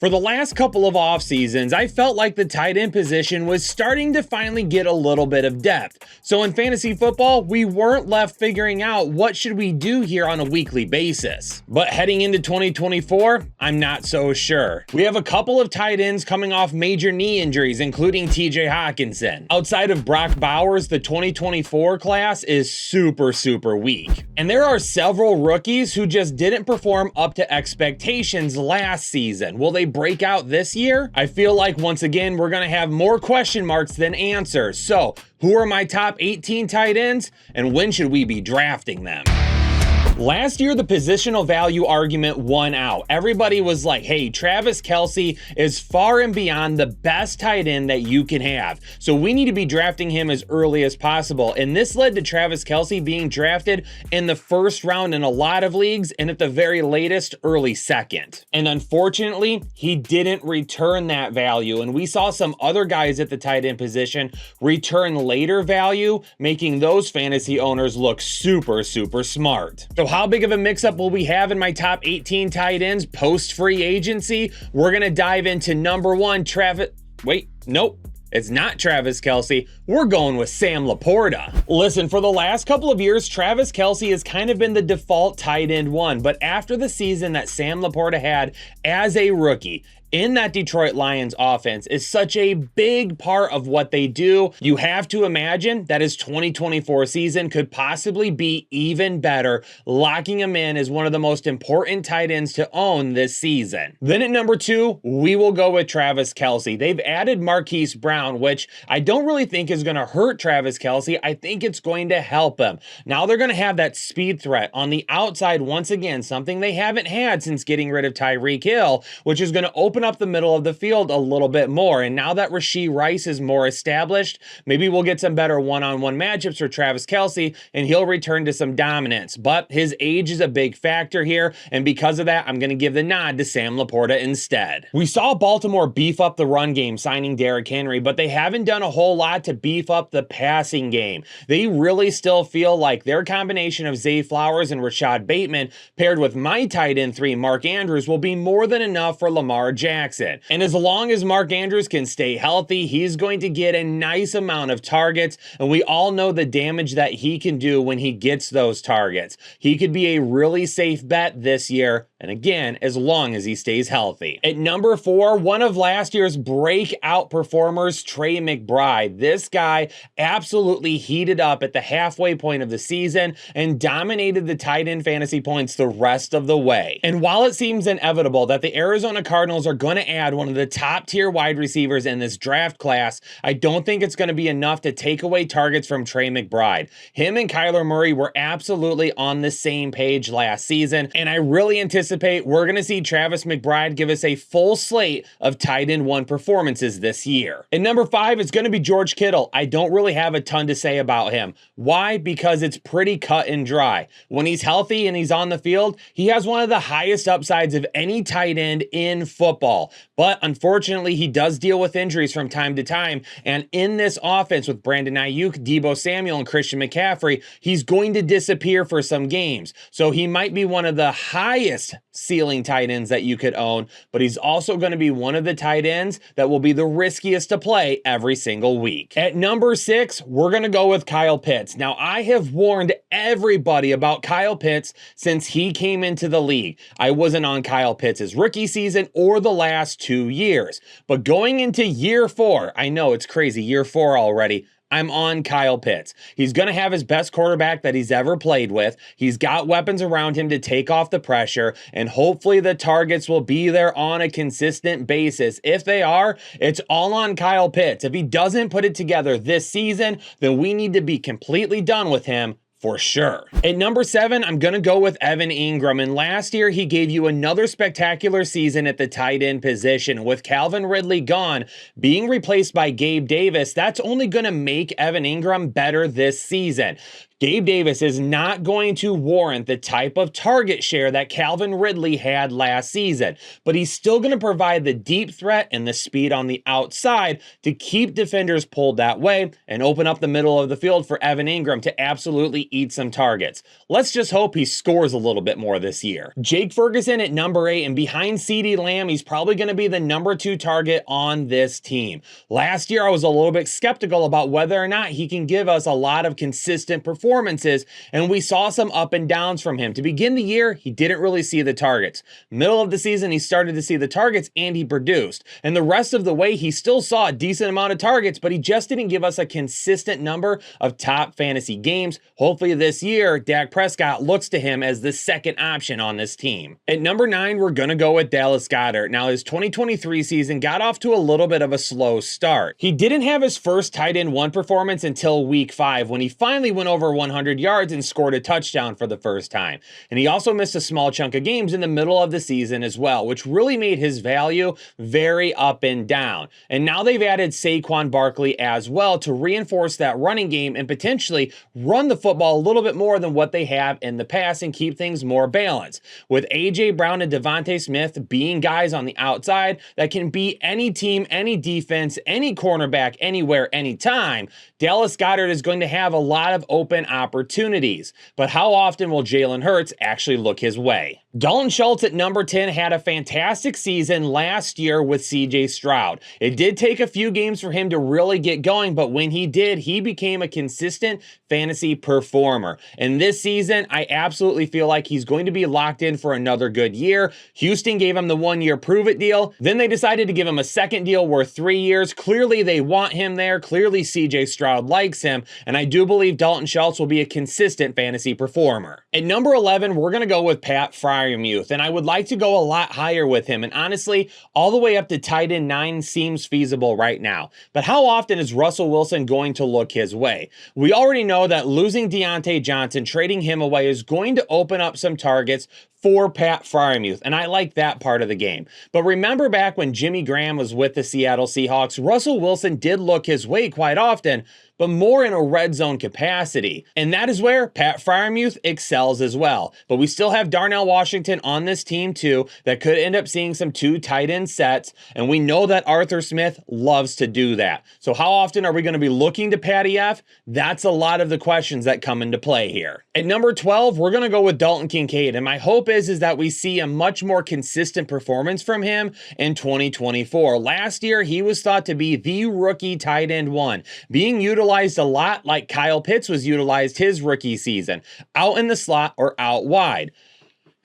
For the last couple of off seasons, I felt like the tight end position was starting to finally get a little bit of depth. So in fantasy football, we weren't left figuring out what should we do here on a weekly basis. But heading into 2024, I'm not so sure. We have a couple of tight ends coming off major knee injuries, including TJ Hawkinson. Outside of Brock Bowers, the 2024 class is super weak. And there are several rookies who just didn't perform up to expectations last season. Will they break out this year? I feel like once again we're gonna have more question marks than answers. So who are my top 18 tight ends and when should we be drafting them? Last year, the positional value argument won out. Everybody was like, hey, Travis Kelce is far and beyond the best tight end that you can have. So we need to be drafting him as early as possible. And this led to Travis Kelce being drafted in the first round in a lot of leagues and at the very latest, early second. And unfortunately, he didn't return that value. And we saw some other guys at the tight end position return later value, making those fantasy owners look super smart. So how big of a mix-up will we have in my top 18 tight ends post-free agency? We're gonna dive into number one, it's not Travis Kelce. We're going with Sam Laporta. Listen, for the last couple of years, Travis Kelce has kind of been the default tight end one, but after the season that Sam Laporta had as a rookie, in that Detroit Lions offense is such a big part of what they do. You have to imagine that his 2024 season could possibly be even better, locking him in as one of the most important tight ends to own this season. Then at number two, we will go with Travis Kelce. They've added Marquise Brown, which I don't really think is going to hurt Travis Kelce. I think it's going to help him. Now they're going to have that speed threat on the outside once again, something they haven't had since getting rid of Tyreek Hill, which is going to open up the middle of the field a little bit more. And now that Rashee Rice is more established, maybe we'll get some better one-on-one matchups for Travis Kelce and he'll return to some dominance. But his age is a big factor here, and because of that, I'm going to give the nod to Sam Laporta instead. We saw Baltimore beef up the run game signing Derrick Henry, but they haven't done a whole lot to beef up the passing game. They really still feel like their combination of Zay Flowers and Rashad Bateman paired with my tight end 3, Mark Andrews, will be more than enough for Lamar Jackson. And as long as Mark Andrews can stay healthy, he's going to get a nice amount of targets, and we all know the damage that he can do when he gets those targets. He could be a really safe bet this year, and again, as long as he stays healthy. At number 4, one of last year's breakout performers, Trey McBride. This guy absolutely heated up at the halfway point of the season and dominated the tight end fantasy points the rest of the way. And while it seems inevitable that the Arizona Cardinals are going to add one of the top tier wide receivers in this draft class, I don't think it's going to be enough to take away targets from Trey McBride. Him and Kyler Murray were absolutely on the same page last season, and I really anticipate we're going to see Travis McBride give us a full slate of tight end 1 performances this year. And number 5 is going to be George Kittle. I don't really have a ton to say about him. Why? Because it's pretty cut and dry. When he's healthy and he's on the field, he has one of the highest upsides of any tight end in football. But unfortunately, he does deal with injuries from time to time. And in this offense with Brandon Ayuk, Deebo Samuel, and Christian McCaffrey, he's going to disappear for some games. So he might be one of the highest ceiling tight ends that you could own, but he's also going to be one of the tight ends that will be the riskiest to play every single week. At number 6, we're going to go with Kyle Pitts. Now, I have warned everybody about Kyle Pitts since he came into the league. I wasn't on Kyle Pitts' rookie season or the last 2 years, but going into year 4, I know it's crazy, year 4 already, I'm on Kyle Pitts. He's going to have his best quarterback that he's ever played with. He's got weapons around him to take off the pressure, and hopefully the targets will be there on a consistent basis. If they are, it's all on Kyle Pitts. If he doesn't put it together this season, then we need to be completely done with him for sure. At number 7, I'm going to go with Evan Ingram. And last year, he gave you another spectacular season at the tight end position. With Calvin Ridley gone, being replaced by Gabe Davis, that's only going to make Evan Ingram better this season. Gabe Davis is not going to warrant the type of target share that Calvin Ridley had last season, but he's still going to provide the deep threat and the speed on the outside to keep defenders pulled that way and open up the middle of the field for Evan Ingram to absolutely eat some targets. Let's just hope he scores a little bit more this year. Jake Ferguson at number 8, and behind CeeDee Lamb, he's probably going to be the number 2 target on this team. Last year, I was a little bit skeptical about whether or not he can give us a lot of consistent performances, and we saw some up and downs from him. To begin the year, he didn't really see the targets. Middle of the season, he started to see the targets and he produced. And the rest of the way, he still saw a decent amount of targets, but he just didn't give us a consistent number of top fantasy games. Hopefully this year, Dak Prescott looks to him as the second option on this team. At number 9, we're going to go with Dallas Goedert. Now, his 2023 season got off to a little bit of a slow start. He didn't have his first tight end 1 performance until week 5 when he finally went over 100 yards and scored a touchdown for the first time. And he also missed a small chunk of games in the middle of the season as well, which really made his value very up and down. And now they've added Saquon Barkley as well to reinforce that running game and potentially run the football a little bit more than what they have in the past and keep things more balanced. With A.J. Brown and Devontae Smith being guys on the outside that can beat any team, any defense, any cornerback, anywhere, anytime, Dallas Goedert is going to have a lot of open opportunities. But how often will Jalen Hurts actually look his way? Dalton Schultz at number 10 had a fantastic season last year with CJ Stroud. It did take a few games for him to really get going, but when he did, he became a consistent fantasy performer. And this season, I absolutely feel like he's going to be locked in for another good year. Houston gave him the 1-year prove-it deal. Then they decided to give him a second deal worth 3 years. Clearly, they want him there. Clearly, CJ Stroud likes him. And I do believe Dalton Schultz will be a consistent fantasy performer. At number 11, we're going to go with Pat Freiermuth. And I would like to go a lot higher with him. And honestly, all the way up to tight end 9 seems feasible right now. But how often is Russell Wilson going to look his way? We already know that losing Deontay Johnson, trading him away, is going to open up some targets for Pat Freiermuth, and I like that part of the game. But remember back when Jimmy Graham was with the Seattle Seahawks, Russell Wilson did look his way quite often, but more in a red zone capacity. And that is where Pat Freiermuth excels as well. But we still have Darnell Washington on this team too that could end up seeing some 2 tight end sets, and we know that Arthur Smith loves to do that. So how often are we going to be looking to Patty F? That's a lot of the questions that come into play here. At number 12, we're going to go with Dalton Kincaid, and my hope is that we see a much more consistent performance from him in 2024. Last year, he was thought to be the rookie tight end 1, being utilized a lot like Kyle Pitts was utilized his rookie season, out in the slot or out wide.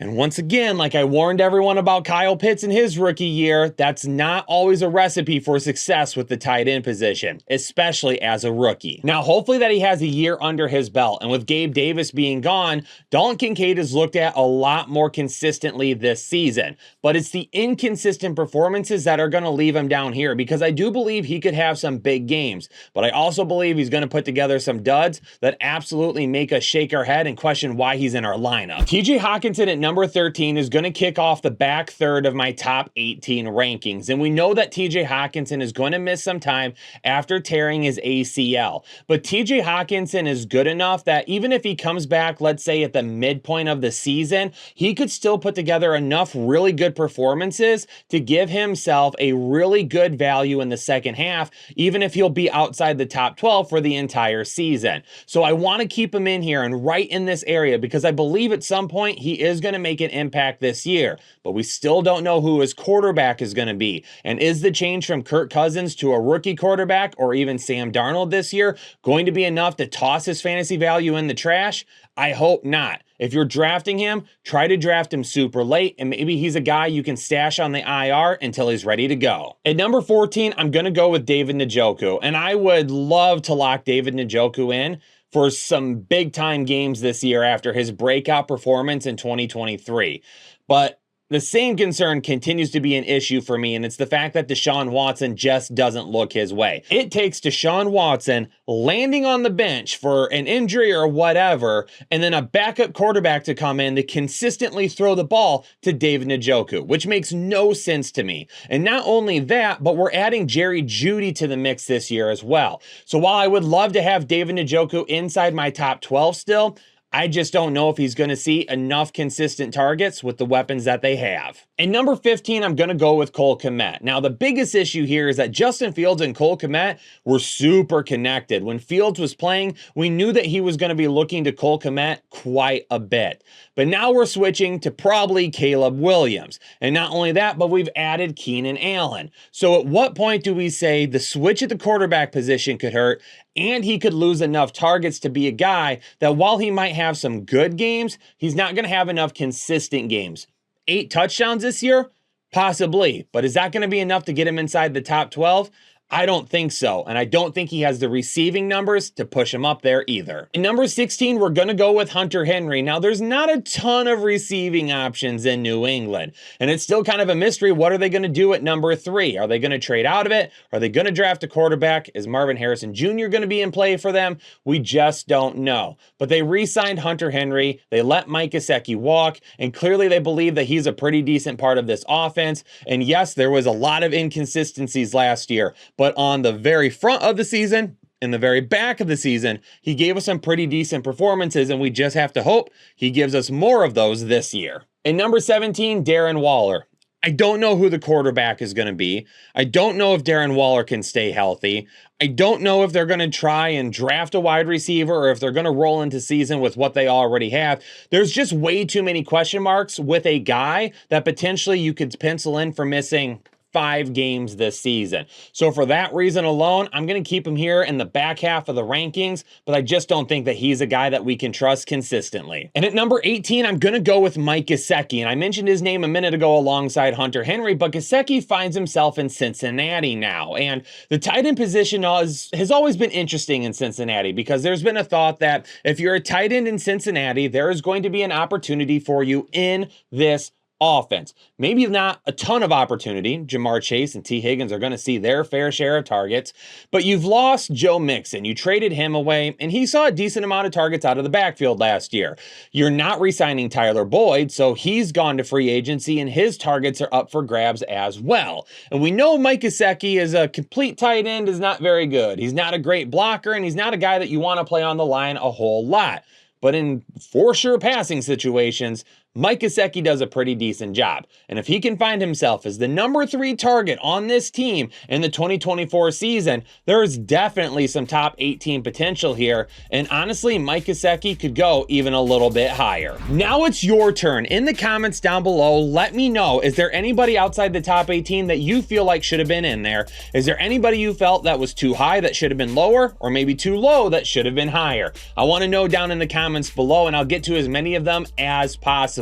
And once again, like I warned everyone about Kyle Pitts in his rookie year, that's not always a recipe for success with the tight end position, especially as a rookie. Now, hopefully that he has a year under his belt, and with Gabe Davis being gone, Dalton Kincaid is looked at a lot more consistently this season. But it's the inconsistent performances that are going to leave him down here, because I do believe he could have some big games, but I also believe he's going to put together some duds that absolutely make us shake our head and question why he's in our lineup. TJ Hockenson at number 13 is going to kick off the back third of my top 18 rankings. And we know that TJ Hockenson is going to miss some time after tearing his ACL. But TJ Hockenson is good enough that even if he comes back, let's say at the midpoint of the season, he could still put together enough really good performances to give himself a really good value in the second half, even if he'll be outside the top 12 for the entire season. So I want to keep him in here and right in this area, because I believe at some point he is going to make an impact this year, but we still don't know who his quarterback is going to be. And is the change from Kirk Cousins to a rookie quarterback or even Sam Darnold this year going to be enough to toss his fantasy value in the trash? I hope not. If you're drafting him, try to draft him super late, and maybe he's a guy you can stash on the IR until he's ready to go. At number 14, I'm going to go with David Njoku, and I would love to lock David Njoku in for some big time games this year after his breakout performance in 2023. But The same concern continues to be an issue for me, and it's the fact that Deshaun Watson just doesn't look his way. It takes Deshaun Watson landing on the bench for an injury or whatever, and then a backup quarterback to come in to consistently throw the ball to David Njoku, which makes no sense to me. And not only that, but we're adding Jerry Jeudy to the mix this year as well. So while I would love to have David Njoku inside my top 12 still, I just don't know if he's going to see enough consistent targets with the weapons that they have. In number 15, I'm going to go with Cole Kmet. Now, the biggest issue here is that Justin Fields and Cole Kmet were super connected. When Fields was playing, we knew that he was going to be looking to Cole Kmet quite a bit. But now we're switching to probably Caleb Williams. And not only that, but we've added Keenan Allen. So at what point do we say the switch at the quarterback position could hurt and he could lose enough targets to be a guy that while he might have some good games, he's not going to have enough consistent games? 8 touchdowns this year? Possibly. But is that going to be enough to get him inside the top 12? I don't think so, and I don't think he has the receiving numbers to push him up there either. In number 16, we're going to go with Hunter Henry. Now, there's not a ton of receiving options in New England, and it's still kind of a mystery. What are they going to do at number 3? Are they going to trade out of it? Are they going to draft a quarterback? Is Marvin Harrison Jr. going to be in play for them? We just don't know. But they re-signed Hunter Henry. They let Mike Gesicki walk, and clearly they believe that he's a pretty decent part of this offense. And yes, there was a lot of inconsistencies last year, but on the very front of the season, in the very back of the season, he gave us some pretty decent performances, and we just have to hope he gives us more of those this year. In number 17, Darren Waller. I don't know who the quarterback is going to be. I don't know if Darren Waller can stay healthy. I don't know if they're going to try and draft a wide receiver or if they're going to roll into season with what they already have. There's just way too many question marks with a guy that potentially you could pencil in for missing 5 games this season. So for that reason alone, I'm going to keep him here in the back half of the rankings, but I just don't think that he's a guy that we can trust consistently. And at number 18, I'm going to go with Mike Gesicki. And I mentioned his name a minute ago alongside Hunter Henry, but Gesicki finds himself in Cincinnati now. And the tight end position has always been interesting in Cincinnati because there's been a thought that if you're a tight end in Cincinnati, there is going to be an opportunity for you in this offense. Maybe not a ton of opportunity. Jamar Chase and T. Higgins are going to see their fair share of targets, but you've lost Joe Mixon. You traded him away, and he saw a decent amount of targets out of the backfield last year. You're not re-signing Tyler Boyd, so he's gone to free agency, and his targets are up for grabs as well. And we know Mike Gesicki is a complete tight end, is not very good. He's not a great blocker, and he's not a guy that you want to play on the line a whole lot. But in for sure passing situations, Mike Gesicki does a pretty decent job. And if he can find himself as the number 3 target on this team in the 2024 season, there is definitely some top 18 potential here. And honestly, Mike Gesicki could go even a little bit higher. Now it's your turn. In the comments down below, let me know, is there anybody outside the top 18 that you feel like should have been in there? Is there anybody you felt that was too high that should have been lower, or maybe too low that should have been higher? I want to know down in the comments below, and I'll get to as many of them as possible.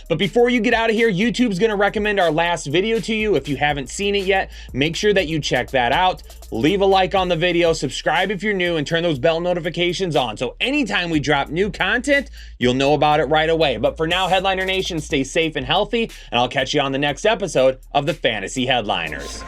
But before you get out of here, YouTube's going to recommend our last video to you. If you haven't seen it yet, make sure that you check that out. Leave a like on the video, subscribe if you're new, and turn those bell notifications on. So anytime we drop new content, you'll know about it right away. But for now, Headliner Nation, stay safe and healthy, and I'll catch you on the next episode of the Fantasy Headliners.